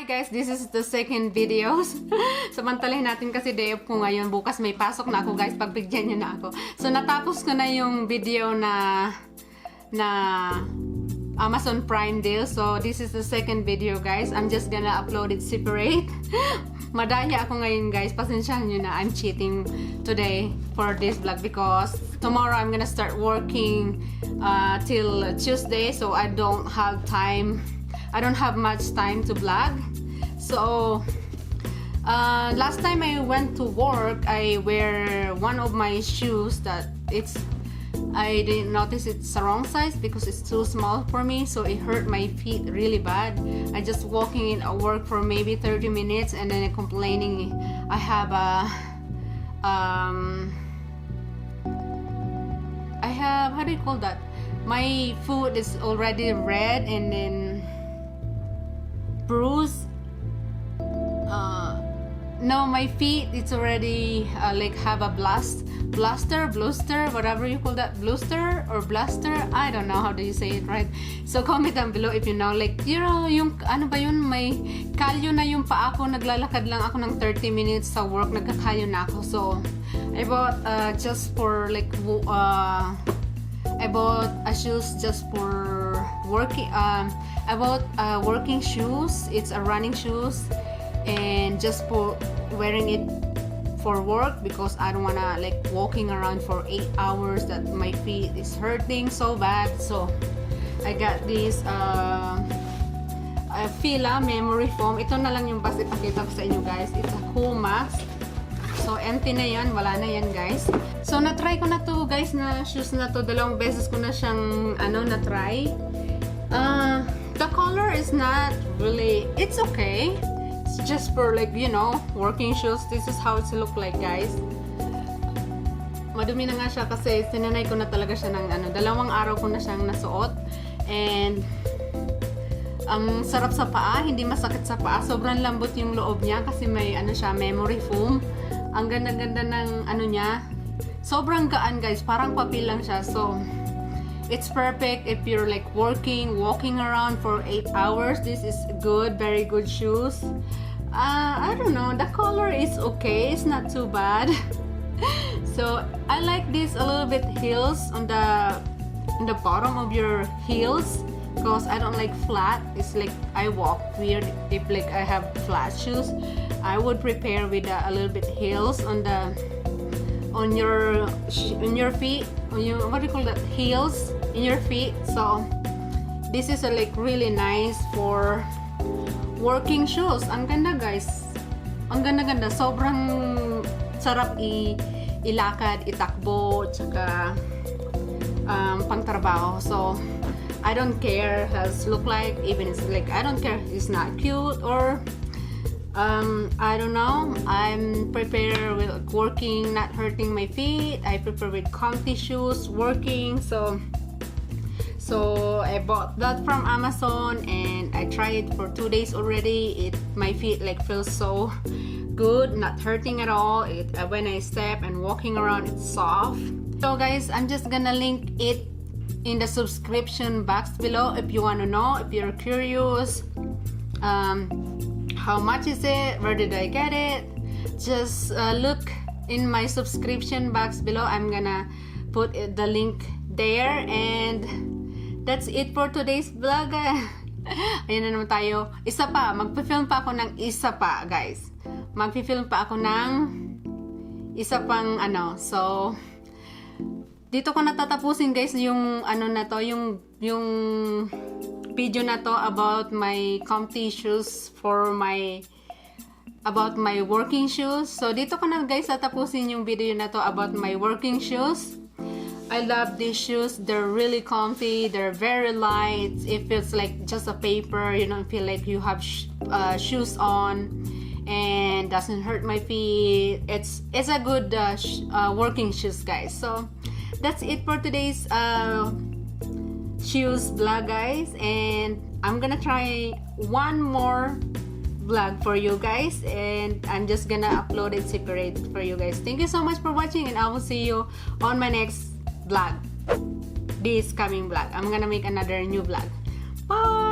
guys, this is the second videos. Samantalahin natin kasi day off ko ngayon. Bukas may pasok na ako guys, pagbigyan nyo na ako. So natapos ko na yung video na Amazon Prime deal. So this is the second video guys. I'm just gonna upload it separate. Madaya ako ngayon guys. Pasensyahan nyo na, I'm cheating today for this vlog because tomorrow I'm gonna start working till Tuesday. So I don't have much time to vlog. So last time I went to work, I wear one of my shoes that I didn't notice it's the wrong size because it's too small for me, so it hurt my feet really bad. I just walking in at work for maybe 30 minutes and then complaining I have how do you call that? My foot is already red and then bruise. No, my feet it's already like have a bluster, whatever you call that, bluster or bluster, I don't know how do you say it right. So comment down below if you know, like you know yung ano ba yun, may kalyo na yung paa ko, naglalakad lang ako ng 30 minutes sa work, nagkakalyo na ako. So I bought just for like I bought a shoes just for working. I bought working shoes. It's a running shoes, and just for wearing it for work because I don't wanna like walking around for 8 hours. That my feet is hurting so bad. So I got this Fila memory foam. Ito na lang yung basta ipakita ko sa inyo guys. It's a cool mask. So empty na yan, wala na yan guys. So na-try ko na to guys na shoes na to. Dalawang beses ko na siyang na-try. The color is not really, it's okay. It's just for like, you know, working shoes. This is how it look like guys. Madumi na nga siya kasi sinanay ko na talaga siya ng dalawang araw ko na siyang nasuot. And ang sarap sa paa, hindi masakit sa paa. Sobrang lambot yung loob niya kasi may siya, memory foam. Ang ganda-ganda ng niya. Sobrang gaan guys, parang papel lang siya. So it's perfect if you're like walking around for 8 hours. This is good, very good shoes. I don't know, the color is okay, it's not too bad. So I like this a little bit heels on the bottom of your heels because I don't like flat. It's like I walk weird if like I have flat shoes. I would prepare with a little bit heels on your feet, what do you call that, heels in your feet. So this is like really nice for working shoes. Ang ganda guys, ang ganda, sobrang sarap ilakad, itakbo, tsaka pangtrabaho. So I don't care how it look like, even it's like I don't care it's not cute or I don't know. I'm prepared with working, not hurting my feet. I prepare with comfy shoes, working. So I bought that from Amazon and I tried it for 2 days already. My feet like feels so good, not hurting at all. When I step and walking around, it's soft. So guys, I'm just gonna link it in the subscription box below if you want to know, if you're curious. How much is it? Where did I get it? Just look in my subscription box below. I'm gonna put the link there. And that's it for today's vlog. Ayan na naman tayo. Isa pa, magpi-film pa ako ng isa pa guys. Magpi-film pa ako ng isa pang So dito ko natatapusin guys yung na to, yung video na to about my comfy shoes about my working shoes. So dito ko na guys tatapusin yung video na to about my working shoes. I love these shoes. They're really comfy. They're very light. It feels like just a paper. You don't feel like you have shoes on, and doesn't hurt my feet. It's a good working shoes guys. So that's it for today's shoes vlog guys, and I'm gonna try one more vlog for you guys, and I'm just gonna upload it separate for you guys. Thank you so much for watching, and I will see you on my next vlog, this coming vlog. I'm gonna make another new vlog. Bye.